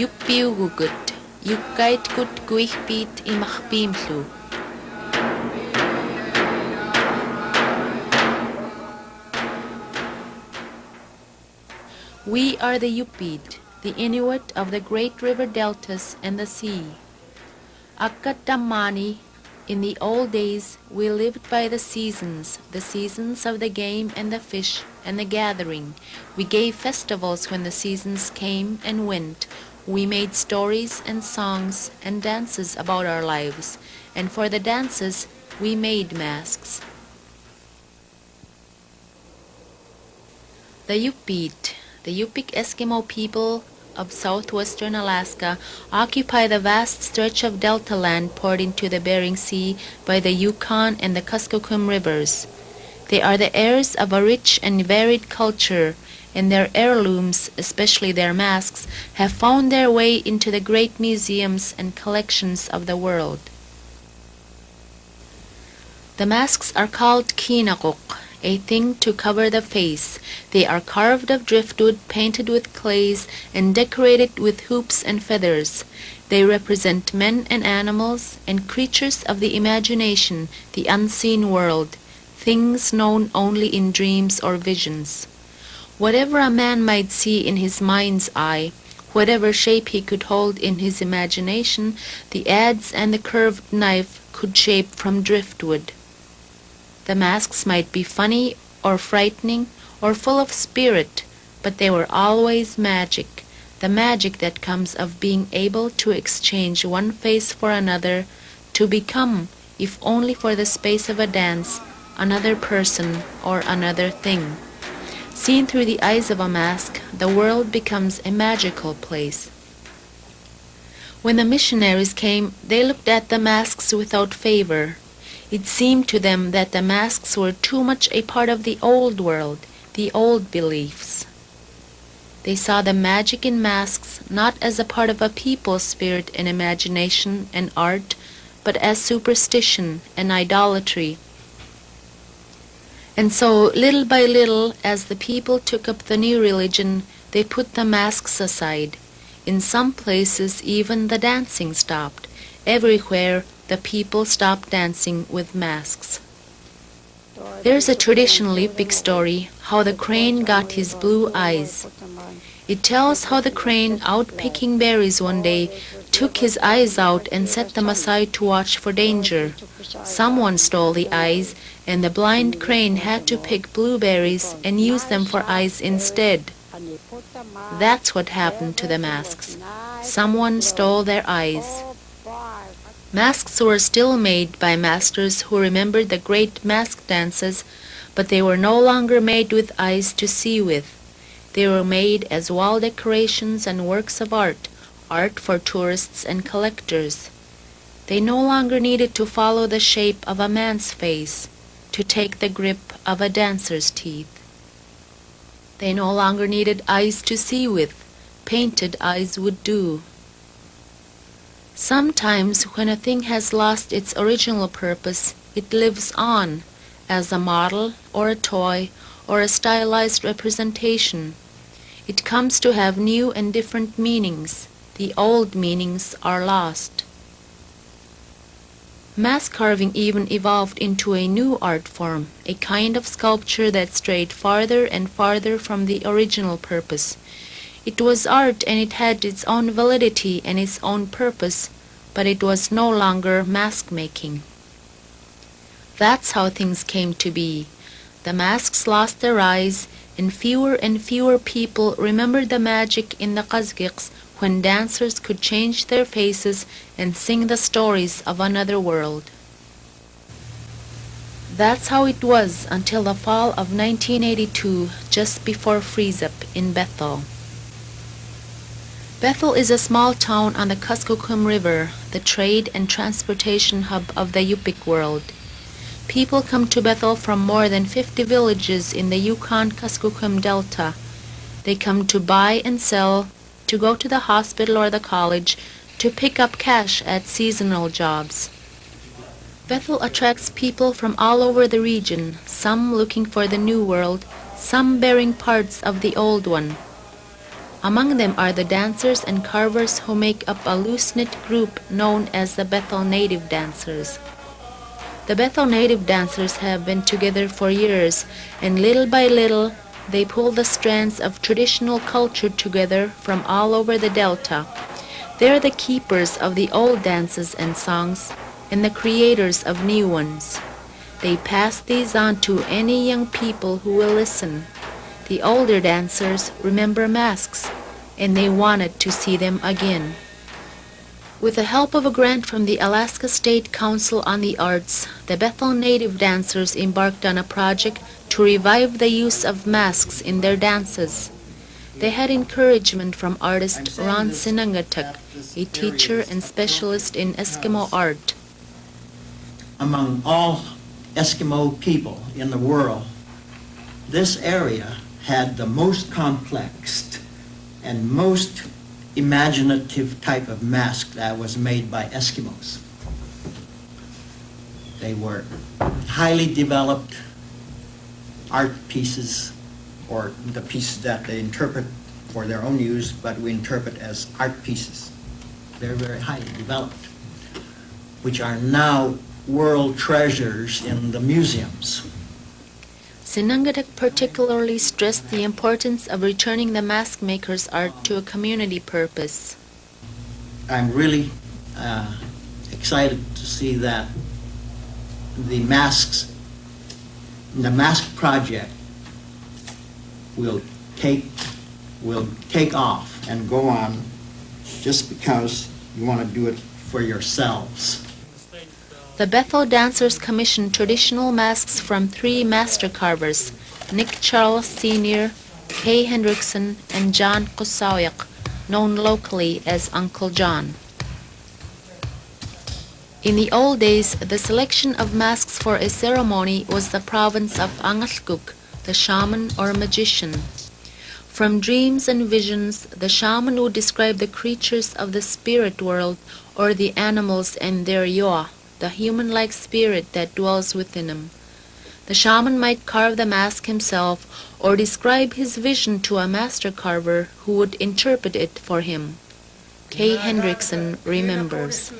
Yuppiugugut, yukkaitkut guihpiit imahpiimlu. We are the Yuppiid, the Inuit of the great river deltas and the sea. Akkat Dammani, in the old days we lived by the seasons of the game and the fish and the gathering. We gave festivals when the seasons came and went. We made stories and songs and dances about our lives, and for the dances we made masks. The Yuppiid, the Yupik Eskimo people of southwestern Alaska, occupy the vast stretch of delta land poured into the Bering Sea by the Yukon and the Kuskokwim rivers. They are the heirs of a rich and varied culture, and their heirlooms, especially their masks, have found their way into the great museums and collections of the world. The masks are called kinakuk, a thing to cover the face. They are carved of driftwood, painted with clays, and decorated with hoops and feathers. They represent men and animals, and creatures of the imagination, the unseen world, things known only in dreams or visions. Whatever a man might see in his mind's eye, whatever shape he could hold in his imagination, the adze and the curved knife could shape from driftwood. The masks might be funny or frightening or full of spirit, but they were always magic, the magic that comes of being able to exchange one face for another, to become, if only for the space of a dance, another person or another thing. Seen through the eyes of a mask, the world becomes a magical place. When the missionaries came, they looked at the masks without favor. It seemed to them that the masks were too much a part of the old world, the old beliefs. They saw the magic in masks not as a part of a people's spirit and imagination and art, but as superstition and idolatry. And so, little by little, as the people took up the new religion, they put the masks aside. In some places, even the dancing stopped. Everywhere, the people stopped dancing with masks. There's a traditional Yupik story, how the crane got his blue eyes. It tells how the crane, out picking berries one day, took his eyes out and set them aside to watch for danger. Someone stole the eyes, and the blind crane had to pick blueberries and use them for eyes instead. That's what happened to the masks. Someone stole their eyes. Masks were still made by masters who remembered the great mask dances, but they were no longer made with eyes to see with. They were made as wall decorations and works of art, art for tourists and collectors. They no longer needed to follow the shape of a man's face, to take the grip of a dancer's teeth. They no longer needed eyes to see with. Painted eyes would do. Sometimes when a thing has lost its original purpose, it lives on, as a model or a toy or a stylized representation. It comes to have new and different meanings. The old meanings are lost. Mask carving even evolved into a new art form, a kind of sculpture that strayed farther and farther from the original purpose. It was art, and it had its own validity and its own purpose, but it was no longer mask making. That's how things came to be. The masks lost their eyes, and fewer people remembered the magic in the Kazgiks when dancers could change their faces and sing the stories of another world. That's how it was until the fall of 1982, just before freeze-up in Bethel. Bethel is a small town on the Kuskokwim River, the trade and transportation hub of the Yupik world. People come to Bethel from more than 50 villages in the Yukon-Kuskokwim Delta. They come to buy and sell, to go to the hospital or the college, to pick up cash at seasonal jobs. Bethel attracts people from all over the region, some looking for the new world, some bearing parts of the old one. Among them are the dancers and carvers who make up a loose-knit group known as the Bethel Native Dancers. The Bethel Native Dancers have been together for years, and little by little they pull the strands of traditional culture together from all over the Delta. They are the keepers of the old dances and songs, and the creators of new ones. They pass these on to any young people who will listen. The older dancers remember masks, and they wanted to see them again. With the help of a grant from the Alaska State Council on the Arts, the Bethel Native Dancers embarked on a project to revive the use of masks in their dances. They had encouragement from artist Ron Sinangatuk, a teacher and specialist in Eskimo art. Among all Eskimo people in the world, this area had the most complex and most imaginative type of mask that was made by Eskimos. They were highly developed art pieces, or the pieces that they interpret for their own use, but we interpret as art pieces. They're very highly developed, which are now world treasures in the museums. Sinangatuk particularly stressed the importance of returning the mask maker's art to a community purpose. I'm really excited to see that the mask project will take off and go on just because you want to do it for yourselves. The Bethel Dancers commissioned traditional masks from 3 master carvers, Nick Charles Sr., Kay Hendrickson, and John Kosawiak, known locally as Uncle John. In the old days, the selection of masks for a ceremony was the province of Angalkuk, the shaman or magician. From dreams and visions, the shaman would describe the creatures of the spirit world or the animals and their yoa, the human-like spirit that dwells within him. The shaman might carve the mask himself or describe his vision to a master carver who would interpret it for him. Kay Hendrickson remembers.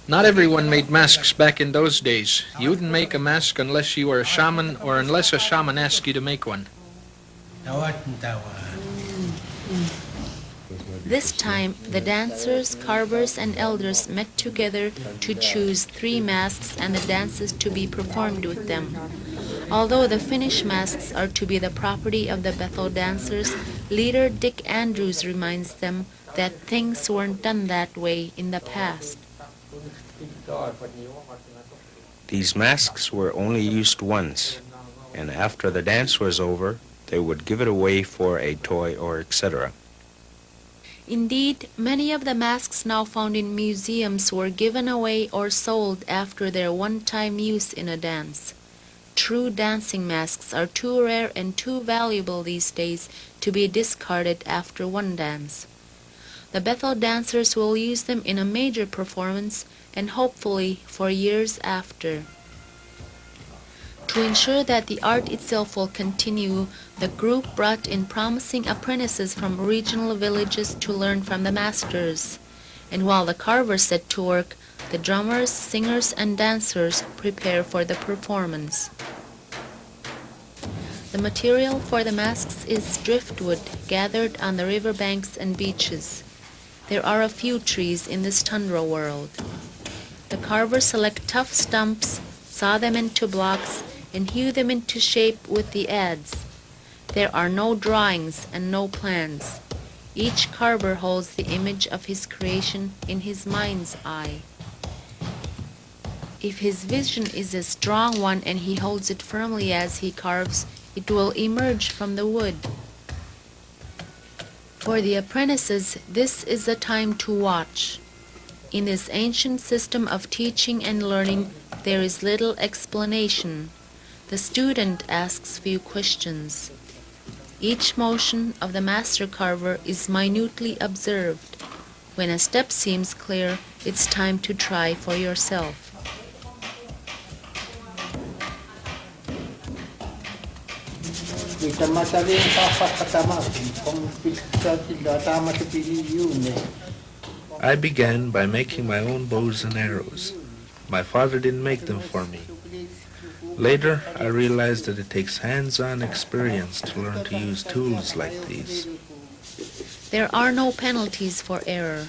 Not everyone made masks back in those days. You wouldn't make a mask unless you were a shaman or unless a shaman asked you to make one. This time, the dancers, carvers, and elders met together to choose 3 masks and the dances to be performed with them. Although the finished masks are to be the property of the Bethel dancers, leader Dick Andrews reminds them that things weren't done that way in the past. These masks were only used once, and after the dance was over, they would give it away for a toy or etc. Indeed, many of the masks now found in museums were given away or sold after their one-time use in a dance. True dancing masks are too rare and too valuable these days to be discarded after one dance. The Bethel dancers will use them in a major performance and hopefully for years after. To ensure that the art itself will continue, the group brought in promising apprentices from regional villages to learn from the masters. And while the carvers set to work, the drummers, singers, and dancers prepare for the performance. The material for the masks is driftwood gathered on the riverbanks and beaches. There are a few trees in this tundra world. The carvers select tough stumps, saw them into blocks, and hew them into shape with the adze. There are no drawings and no plans. Each carver holds the image of his creation in his mind's eye. If his vision is a strong one and he holds it firmly as he carves, it will emerge from the wood. For the apprentices, this is the time to watch. In this ancient system of teaching and learning, there is little explanation. The student asks few questions. Each motion of the master carver is minutely observed. When a step seems clear, it's time to try for yourself. I began by making my own bows and arrows. My father didn't make them for me. Later, I realized that it takes hands-on experience to learn to use tools like these. There are no penalties for error.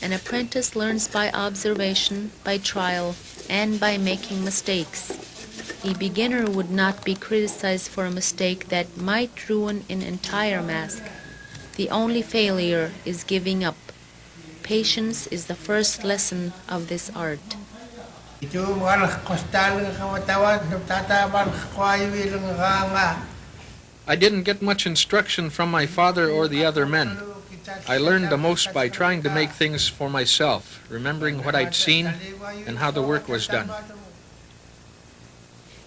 An apprentice learns by observation, by trial, and by making mistakes. A beginner would not be criticized for a mistake that might ruin an entire mask. The only failure is giving up. Patience is the first lesson of this art. I didn't get much instruction from my father or the other men. I learned the most by trying to make things for myself, remembering what I'd seen and how the work was done.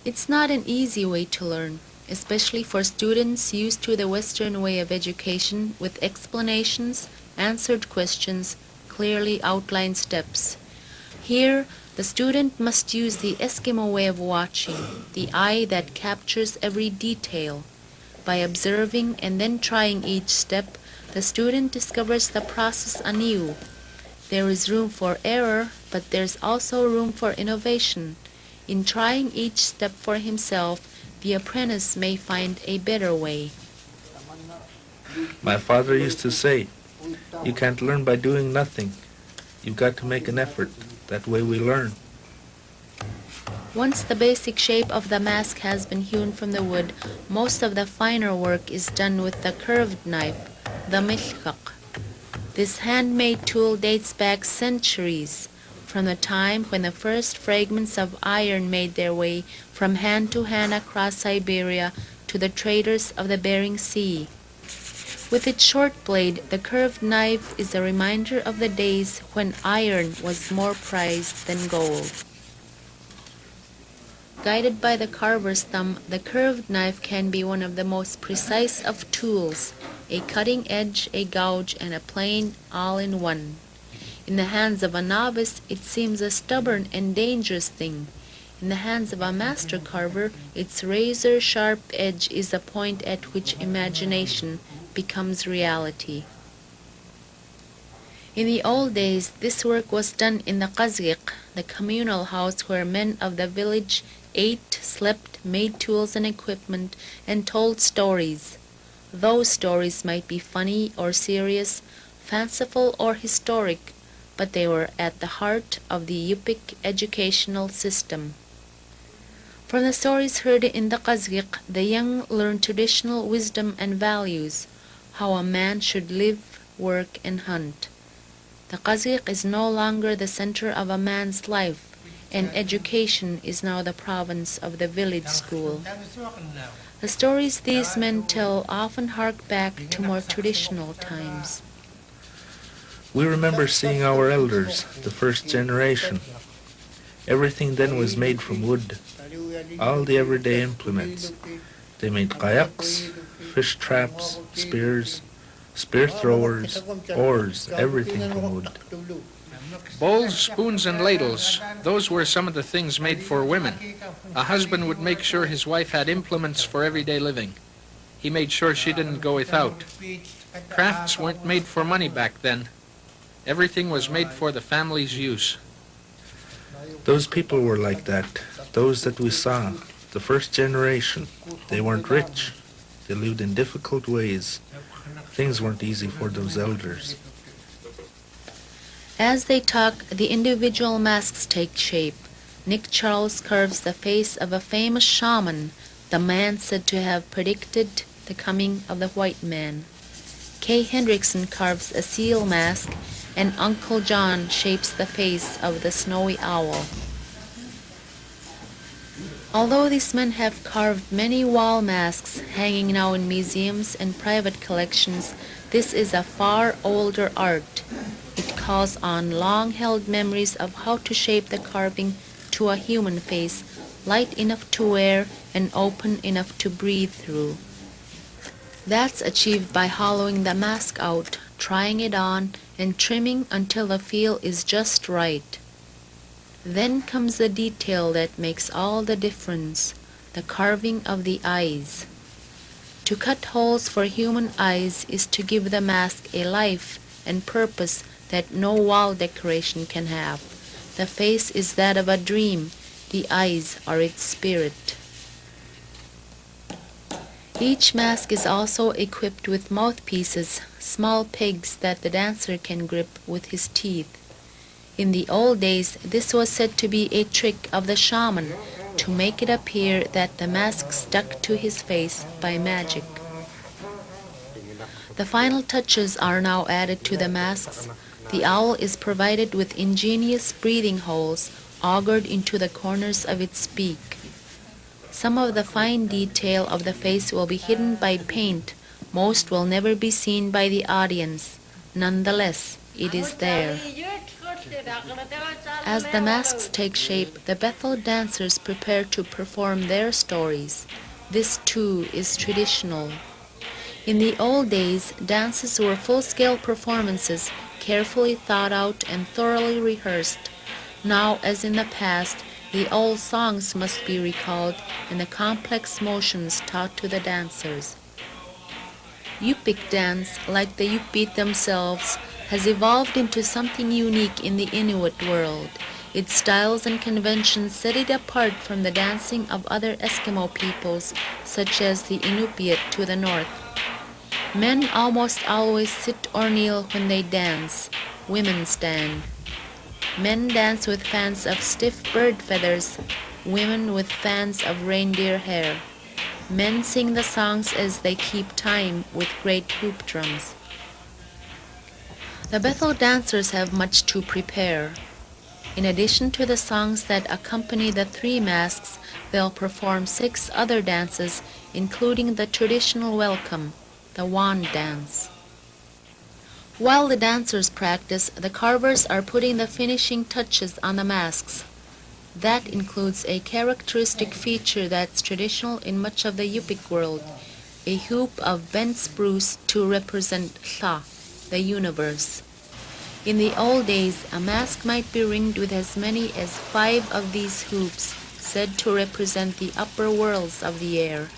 It's not an easy way to learn, especially for students used to the Western way of education with explanations, answered questions, clearly outlined steps. Here, the student must use the Eskimo way of watching, the eye that captures every detail. By observing and then trying each step, the student discovers the process anew. There is room for error, but there's also room for innovation. In trying each step for himself, the apprentice may find a better way. My father used to say, "You can't learn by doing nothing. You've got to make an effort. That way we learn." Once the basic shape of the mask has been hewn from the wood, most of the finer work is done with the curved knife, the milkak. This handmade tool dates back centuries, from the time when the first fragments of iron made their way from hand to hand across Siberia to the traders of the Bering Sea. With its short blade, the curved knife is a reminder of the days when iron was more prized than gold. Guided by the carver's thumb, the curved knife can be one of the most precise of tools, a cutting edge, a gouge, and a plane all in one. In the hands of a novice, it seems a stubborn and dangerous thing. In the hands of a master carver, its razor-sharp edge is the point at which imagination becomes reality. In the old days, this work was done in the qazgiq, the communal house where men of the village ate, slept, made tools and equipment, and told stories. Those stories might be funny or serious, fanciful or historic, but they were at the heart of the Yupik educational system. From the stories heard in the qazgiq, the young learn traditional wisdom and values, how a man should live, work, and hunt. The qazgiq is no longer the center of a man's life, and education is now the province of the village school. The stories these men tell often hark back to more traditional times. We remember seeing our elders, the first generation. Everything then was made from wood, all the everyday implements. They made kayaks, fish traps, spears, spear throwers, oars, everything from wood. Bowls, spoons, and ladles, those were some of the things made for women. A husband would make sure his wife had implements for everyday living. He made sure she didn't go without. Crafts weren't made for money back then. Everything was made for the family's use. Those people were like that, those that we saw, the first generation. They weren't rich. They lived in difficult ways. Things weren't easy for those elders. As they talk, the individual masks take shape. Nick Charles carves the face of a famous shaman, the man said to have predicted the coming of the white man. Kay Hendrickson carves a seal mask, and Uncle John shapes the face of the snowy owl. Although these men have carved many wall masks hanging now in museums and private collections, this is a far older art. It calls on long-held memories of how to shape the carving to a human face, light enough to wear and open enough to breathe through. That's achieved by hollowing the mask out, trying it on, and trimming until the feel is just right. Then comes the detail that makes all the difference, the carving of the eyes. To cut holes for human eyes is to give the mask a life and purpose that no wall decoration can have. The face is that of a dream, the eyes are its spirit. Each mask is also equipped with mouthpieces, small pegs that the dancer can grip with his teeth. In the old days, this was said to be a trick of the shaman to make it appear that the mask stuck to his face by magic. The final touches are now added to the masks. The owl is provided with ingenious breathing holes augured into the corners of its beak. Some of the fine detail of the face will be hidden by paint. Most will never be seen by the audience. Nonetheless, it is there. As the masks take shape, the Bethel dancers prepare to perform their stories. This too is traditional. In the old days, dances were full-scale performances, carefully thought out and thoroughly rehearsed. Now, as in the past, the old songs must be recalled and the complex motions taught to the dancers. Yupik dance, like the Yupik themselves, has evolved into something unique in the Inuit world. Its styles and conventions set it apart from the dancing of other Eskimo peoples, such as the Inupiat to the north. Men almost always sit or kneel when they dance. Women stand. Men dance with fans of stiff bird feathers, women with fans of reindeer hair. Men sing the songs as they keep time with great hoop drums. The Bethel dancers have much to prepare. In addition to the songs that accompany the three masks, they'll perform 6 other dances, including the traditional welcome, the wand dance. While the dancers practice, the carvers are putting the finishing touches on the masks. That includes a characteristic feature that's traditional in much of the Yupik world, a hoop of bent spruce to represent Tha, the universe. In the old days, a mask might be ringed with as many as 5 of these hoops, said to represent the upper worlds of the air.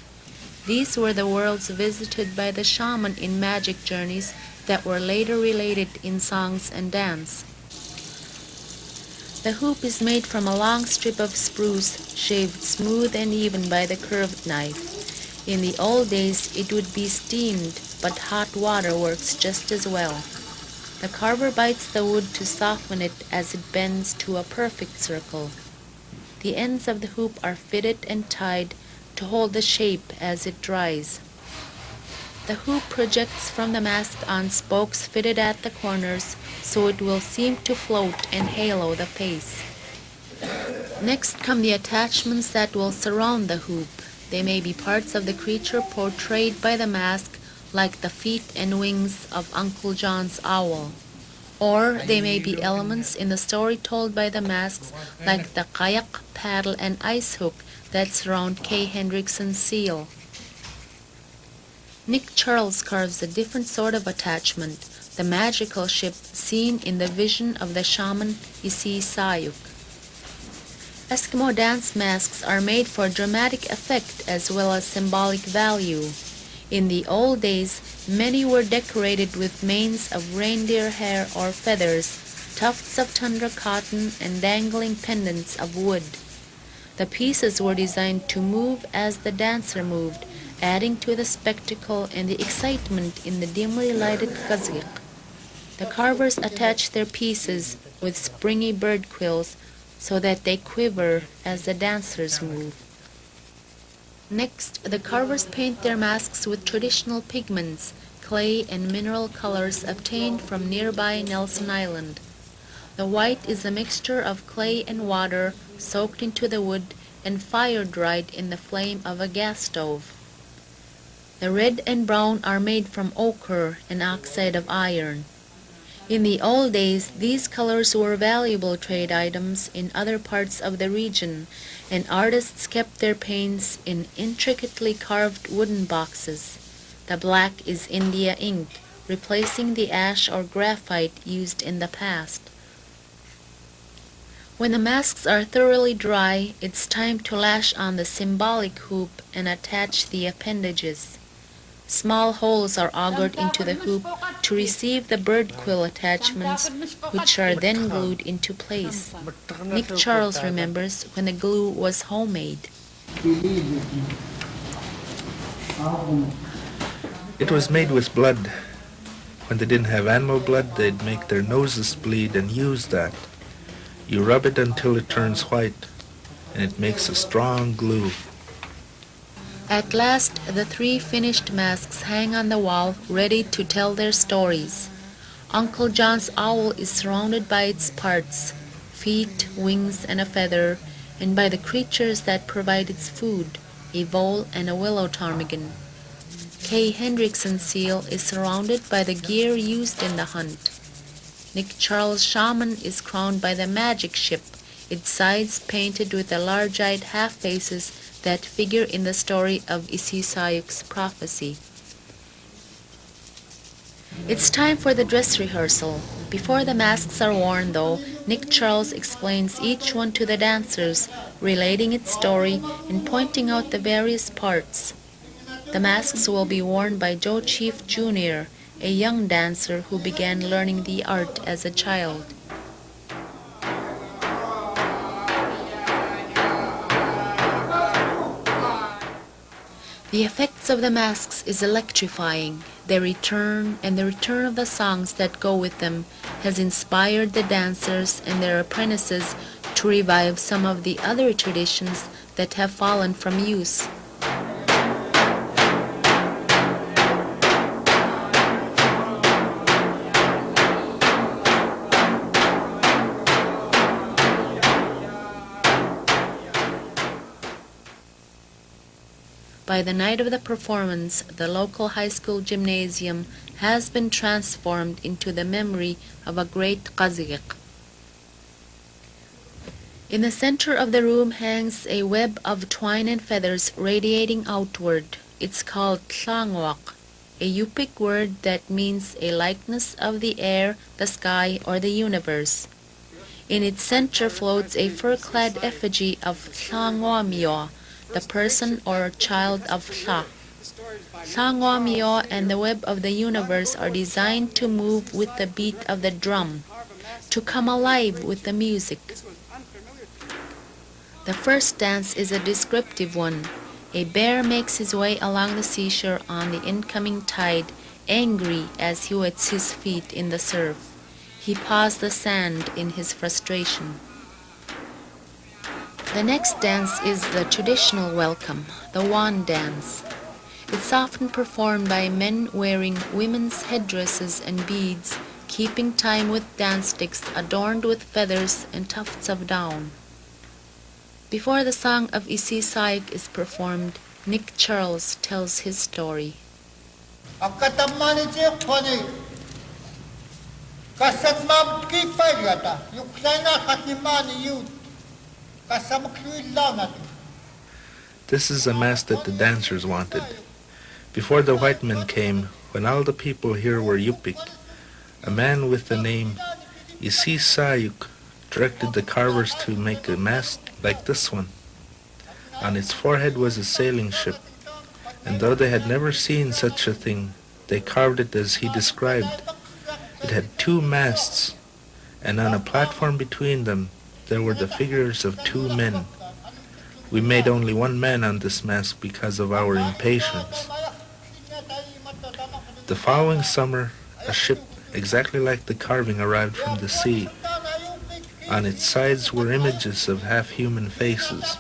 These were the worlds visited by the shaman in magic journeys that were later related in songs and dance. The hoop is made from a long strip of spruce, shaved smooth and even by the curved knife. In the old days, it would be steamed, but hot water works just as well. The carver bites the wood to soften it as it bends to a perfect circle. The ends of the hoop are fitted and tied to hold the shape as it dries. The hoop projects from the mask on spokes fitted at the corners, so it will seem to float and halo the face. Next come the attachments that will surround the hoop. They may be parts of the creature portrayed by the mask, like the feet and wings of Uncle John's owl. Or they may be elements in the story told by the masks, like the kayak, paddle, and ice hook that surround Kay Hendrickson's seal. Nick Charles carves a different sort of attachment, the magical ship seen in the vision of the shaman Isi Sayuk. Eskimo dance masks are made for dramatic effect as well as symbolic value. In the old days, many were decorated with manes of reindeer hair or feathers, tufts of tundra cotton, and dangling pendants of wood. The pieces were designed to move as the dancer moved, adding to the spectacle and the excitement in the dimly lighted kazgik. The carvers attach their pieces with springy bird quills so that they quiver as the dancers move. Next, the carvers paint their masks with traditional pigments, clay and mineral colors obtained from nearby Nelson Island. The white is a mixture of clay and water soaked into the wood and fire-dried in the flame of a gas stove. The red and brown are made from ochre and oxide of iron. In the old days, these colors were valuable trade items in other parts of the region, and artists kept their paints in intricately carved wooden boxes. The black is India ink, replacing the ash or graphite used in the past. When the masks are thoroughly dry, it's time to lash on the symbolic hoop and attach the appendages. Small holes are augured into the hoop to receive the bird quill attachments, which are then glued into place. Nick Charles remembers when the glue was homemade. It was made with blood. When they didn't have animal blood, they'd make their noses bleed and use that. You rub it until it turns white, and it makes a strong glue. At last, the 3 finished masks hang on the wall, ready to tell their stories. Uncle John's owl is surrounded by its parts, feet, wings, and a feather, and by the creatures that provide its food, a vole and a willow ptarmigan. K. Hendrickson's seal is surrounded by the gear used in the hunt. Nick Charles' shaman is crowned by the magic ship, its sides painted with the large-eyed half-faces that figure in the story of Isisayuk's prophecy. It's time for the dress rehearsal. Before the masks are worn, though, Nick Charles explains each one to the dancers, relating its story and pointing out the various parts. The masks will be worn by Joe Chief Jr., a young dancer who began learning the art as a child. The effects of the masks is electrifying. Their return and the return of the songs that go with them has inspired the dancers and their apprentices to revive some of the other traditions that have fallen from use. By the night of the performance, the local high school gymnasium has been transformed into the memory of a great qaziq. In the center of the room hangs a web of twine and feathers radiating outward. It's called tlangwak, a Yupik word that means a likeness of the air, the sky, or the universe. In its center floats a fur-clad effigy of Tlangwamyo, the person or child of Tla. Tlangwamyo and the web of the universe are designed to move with the beat of the drum, to come alive with the music. The first dance is a descriptive one. A bear makes his way along the seashore on the incoming tide, angry as he wets his feet in the surf. He paws the sand in his frustration. The next dance is the traditional welcome, the wand dance. It's often performed by men wearing women's headdresses and beads, keeping time with dance sticks adorned with feathers and tufts of down. Before the song of Isisayuk is performed, Nick Charles tells his story. This is a mask that the dancers wanted. Before the white men came, when all the people here were Yupik, a man with the name Isisayuk directed the carvers to make a mask like this one. On its forehead was a sailing ship, and though they had never seen such a thing, they carved it as he described. It had 2 masts, and on a platform between them there were the figures of 2 men. We made only 1 man on this mask because of our impatience. The following summer, a ship exactly like the carving arrived from the sea. On its sides were images of half-human faces.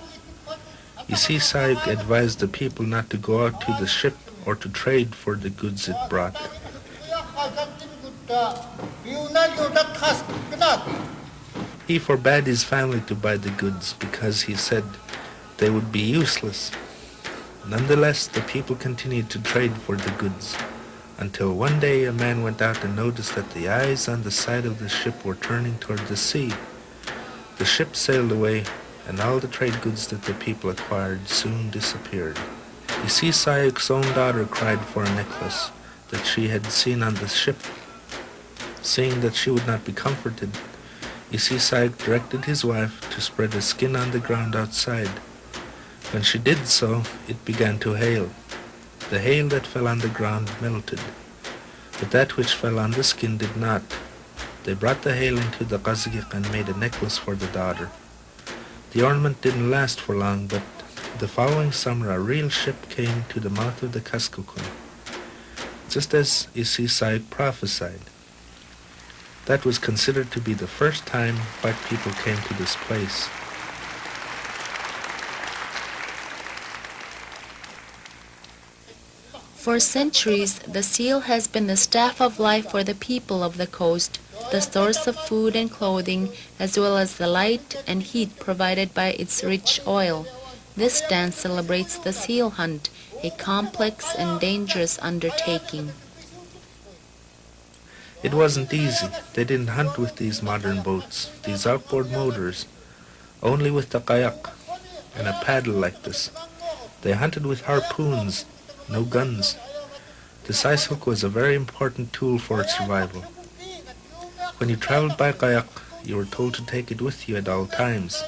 Isisayuk advised the people not to go out to the ship or to trade for the goods it brought. He forbade his family to buy the goods because he said they would be useless. Nonetheless, the people continued to trade for the goods, until one day a man went out and noticed that the eyes on the side of the ship were turning toward the sea. The ship sailed away, and all the trade goods that the people acquired soon disappeared. Isisayuk's own daughter cried for a necklace that she had seen on the ship. Seeing that she would not be comforted, Isisayuk directed his wife to spread a skin on the ground outside. When she did so, it began to hail. The hail that fell on the ground melted, but that which fell on the skin did not. They brought the hail into the qazgiq and made a necklace for the daughter. The ornament didn't last for long, but the following summer a real ship came to the mouth of the Kuskokwim, just as Isisai prophesied. That was considered to be the first time white people came to this place. For centuries, the seal has been the staff of life for the people of the coast, the source of food and clothing, as well as the light and heat provided by its rich oil. This dance celebrates the seal hunt, a complex and dangerous undertaking. It wasn't easy. They didn't hunt with these modern boats, these outboard motors, only with the kayak and a paddle like this. They hunted with harpoons, no guns. The sisal was a very important tool for its survival. When you traveled by kayak, you were told to take it with you at all times.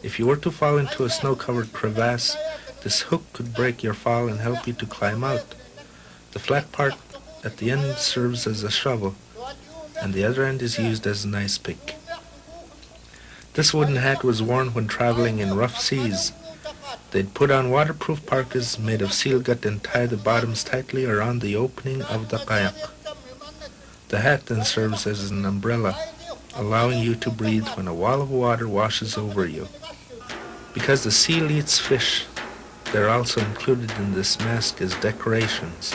If you were to fall into a snow-covered crevasse, this hook could break your fall and help you to climb out. The flat part at the end serves as a shovel, and the other end is used as an ice pick. This wooden hat was worn when traveling in rough seas. They'd put on waterproof parkas made of seal gut and tie the bottoms tightly around the opening of the kayak. The hat then serves as an umbrella, allowing you to breathe when a wall of water washes over you. Because the seal eats fish, they're also included in this mask as decorations.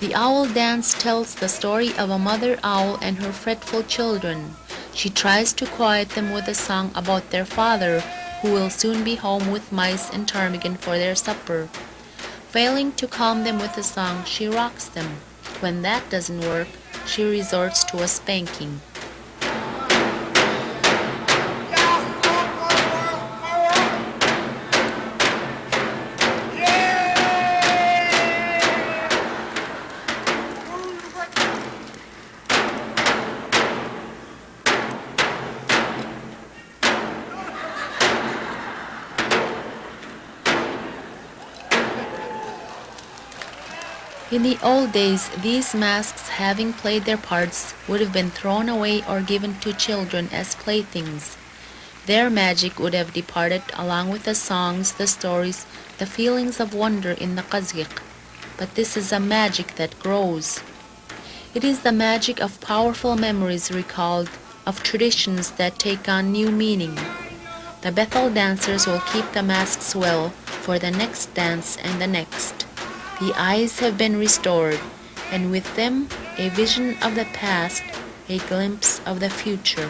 The owl dance tells the story of a mother owl and her fretful children. She tries to quiet them with a song about their father, who will soon be home with mice and ptarmigan for their supper. Failing to calm them with a song, she rocks them. When that doesn't work, she resorts to a spanking. In the old days, these masks, having played their parts, would have been thrown away or given to children as playthings. Their magic would have departed along with the songs, the stories, the feelings of wonder in the qazgiq. But this is a magic that grows. It is the magic of powerful memories recalled, of traditions that take on new meaning. The Bethel dancers will keep the masks well for the next dance and the next. The eyes have been restored, and with them a vision of the past, a glimpse of the future.